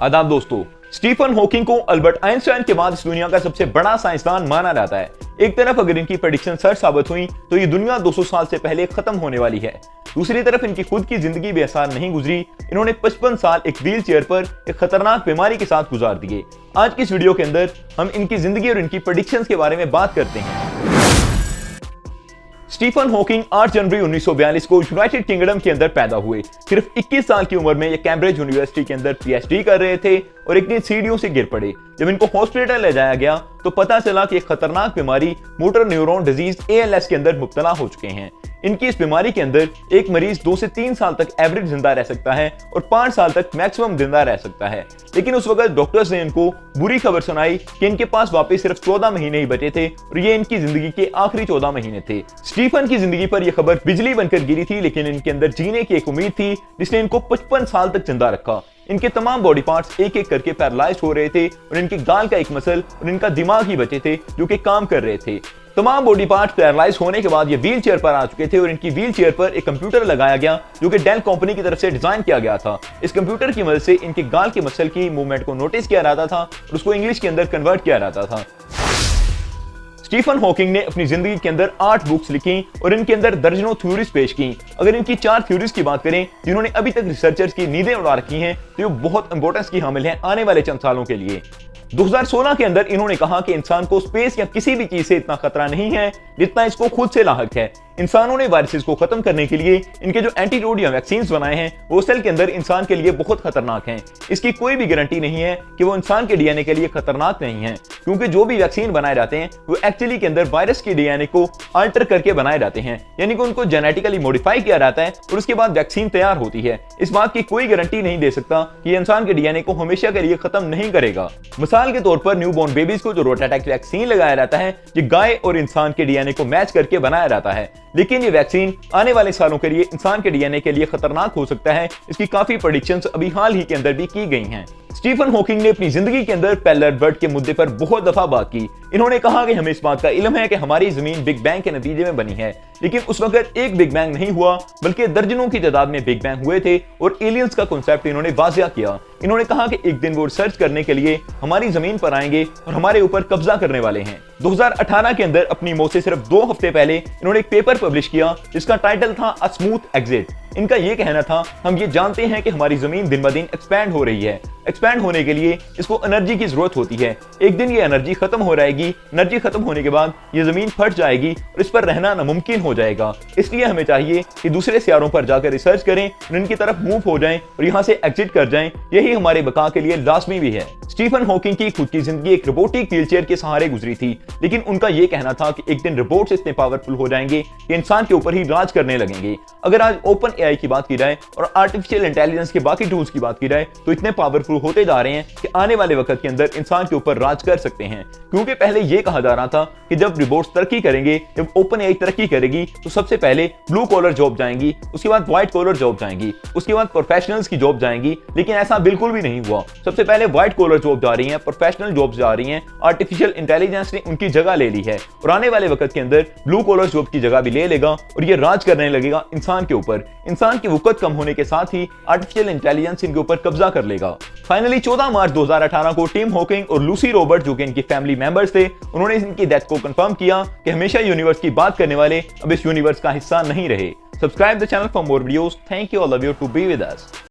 आदाब दोस्तों, Stephen Hawking को अल्बर्ट आइंस्टाइन के बाद इस दुनिया का सबसे बड़ा साइंसदान माना जाता है। एक तरफ अगर इनकी प्रेडिक्शन सच साबित हुई तो ये दुनिया 200 साल से पहले खत्म होने वाली है। दूसरी तरफ इनकी खुद की जिंदगी भी आसान नहीं गुजरी। इन्होंने 55 साल एक व्हील चेयर पर एक खतरनाक बीमारी के साथ गुजार दिए। आज की इस वीडियो के अंदर हम इनकी जिंदगी और इनकी प्रेडिक्शंस के बारे में बात करते हैं। स्टीफन हॉकिंग 8 जनवरी 1942 को यूनाइटेड किंगडम के अंदर पैदा हुए। सिर्फ 21 साल की उम्र में ये कैम्ब्रिज यूनिवर्सिटी के अंदर पीएचडी कर रहे थे और एक दिन सीढ़ियों से गिर पड़े। जब इनको हॉस्पिटल ले जाया गया तो पता चला कि एक खतरनाक बीमारी मोटर न्यूरॉन डिजीज ALS के अंदर मुब्तला हो चुके हैं। इनकी इस बीमारी के अंदर एक मरीज 2 से 3 साल तक एवरेज जिंदा रह सकता है और 5 साल तक मैक्सिमम जिंदा रह सकता है। लेकिन उस वक्त डॉक्टर्स ने इनको बुरी खबर सुनाई कि इनके पास वापस सिर्फ 14 महीने ही बचे थे और ये इनकी जिंदगी के आखिरी 14 महीने थे। स्टीफन की जिंदगी पर यह खबर बिजली बनकर गिरी थी, लेकिन इनके अंदर जीने की एक उम्मीद थी जिसने इनको 55 साल तक जिंदा रखा। इनके तमाम बॉडी पार्ट्स एक एक करके पैरालाइज्ड हो रहे थे और इनके गाल का एक मसल और इनका दिमाग ही बचे थे जो कि काम कर रहे थे। तमाम बॉडी पार्ट्स पैरालाइज होने के बाद ये व्हील चेयर पर आ चुके थे और इनकी व्हील चेयर पर एक कंप्यूटर लगाया गया जो कि डेल कंपनी की तरफ से डिजाइन किया गया था। इस कंप्यूटर की मदद से इनके गाल के मसल की मूवमेंट को नोटिस किया जाता था और उसको इंग्लिश के अंदर कन्वर्ट किया जाता था। स्टीफन हॉकिंग ने अपनी जिंदगी के अंदर 8 बुक्स लिखी और इनके अंदर दर्जनों थ्योरीज पेश की। अगर इनकी 4 थ्योरीज की बात करें जिन्होंने अभी तक रिसर्चर्स की नींदें उड़ा रखी हैं तो ये बहुत इंपॉर्टेंस की हामिल हैं आने वाले चंद सालों के लिए। 2016 के अंदर इन्होंने कहा कि इंसान को स्पेस या किसी भी चीज से इतना खतरा नहीं है जितना इसको खुद से लाहक है। इंसानों ने वायरसेस को खत्म करने के लिए इनके जो एंटीडोट या वैक्सीन बनाए हैं वो सेल के अंदर इंसान के लिए बहुत खतरनाक हैं। इसकी कोई भी गारंटी नहीं है कि वो इंसान के डीएनए के लिए खतरनाक नहीं है, क्योंकि जो भी वैक्सीन बनाए जाते हैं वो एक्चुअली के अंदर वायरस के डीएनए को अल्टर करके बनाए जाते हैं, यानी कि उनको जेनेटिकली मॉडिफाई किया जाता है और उसके बाद वैक्सीन तैयार होती है। इस बात की कोई गारंटी नहीं दे सकता कि इंसान के डीएनए को हमेशा के लिए खत्म नहीं करेगा। मिसाल के तौर पर न्यूबॉर्न बेबीज को जो रोटाटैक वैक्सीन लगाया जाता है ये गाय और इंसान के डीएनए को मैच करके बनाया जाता है, लेकिन ये वैक्सीन आने वाले सालों के लिए इंसान के डीएनए के लिए खतरनाक हो सकता है। इसकी काफी प्रेडिक्शंस अभी हाल ही के अंदर भी की गई हैं। स्टीफन हॉकिंग ने अपनी जिंदगी के अंदर पैरेलल वर्ल्ड के मुद्दे पर बहुत दफा बात की। इन्होंने कहा कि हमें इस बात का इल्म है कि हमारी जमीन बिग बैंग के नतीजे में बनी है, लेकिन उस वक्त एक बिग बैंग नहीं हुआ बल्कि दर्जनों की तादाद में बिग बैंग हुए थे और एलियंस का कॉन्सेप्ट इन्होंने वाजिया किया। इन्होंने कहा कि एक दिन वो रिसर्च करने के लिए हमारी जमीन पर आएंगे और हमारे ऊपर कब्जा करने वाले हैं। 2018 के अंदर अपनी मौत से सिर्फ 2 हफ्ते पहले इन्होंने एक पेपर पब्लिश किया जिसका टाइटल था अ स्मूथ एग्जिट। इनका यह कहना था, हम ये जानते हैं कि हमारी जमीन दिन ब दिन एक्सपैंड हो रही है। एक्सपैंड होने के लिए इसको एनर्जी की जरूरत होती है। एक दिन ये एनर्जी खत्म हो जाएगी। एनर्जी खत्म होने के बाद ये जमीन फट जाएगी और इस पर रहना नामुमकिन हो जाएगा। इसलिए हमें चाहिए कि दूसरे सियारों पर जाकर रिसर्च करें और इनकी तरफ मूव हो जाएं और यहाँ से एग्जिट कर जाएं। यही हमारे बका के लिए लाजमी भी है। स्टीफन हॉकिंग की खुद की जिंदगी एक रोबोटिक व्हीलचेयर के सहारे गुजरी थी, लेकिन उनका यह कहना था कि एक दिन रोबोट्स इतने पावरफुल हो जाएंगे कि इंसान के ऊपर ही राज करने लगेंगे। अगर आज ओपन एआई की बात की जाए और आर्टिफिशियल इंटेलिजेंस के बाकी टूल्स की बात की जाए तो इतने पावरफुल होते जा रहे हैं कि आने वाले वक्त के अंदर इंसान के ऊपर राज कर सकते हैं। क्योंकि पहले यह कहा जा रहा था कि जब रोबोट्स तरक्की करेंगे, जब ओपन एआई तरक्की करेगी तो सबसे पहले ब्लू कॉलर जॉब जाएंगी, उसके बाद व्हाइट कॉलर जॉब जाएंगी, उसके बाद प्रोफेशनल्स की जॉब जाएंगी। लेकिन ऐसा बिल्कुल भी नहीं हुआ। सबसे पहले व्हाइट कॉलर जॉब जा रही है, प्रोफेशनल जॉब्स जा रही हैं। आर्टिफिशियल इंटेलिजेंस ने उनकी जगह ले ली है और आने वाले वक्त के अंदर ब्लू कॉलर जॉब की जगह भी ले लेगा और ये राज करने लगेगा इंसान के ऊपर। इंसान की वक़्त कम होने के साथ ही आर्टिफिशियल इंटेलिजेंस इनके ऊपर कब्जा कर लेगा। फाइनली 14 मार्च 2018 को टिम हॉकिंग और लूसी रॉबर्ट जो कि इनकी फैमिली मेंबर्स थे, उन्होंने इनकी डेथ को कंफर्म किया कि हमेशा यूनिवर्स की बात करने वाले अब इस यूनिवर्स का हिस्सा नहीं रहे। Subscribe the channel for more videos. Thank you, I love you to be with us.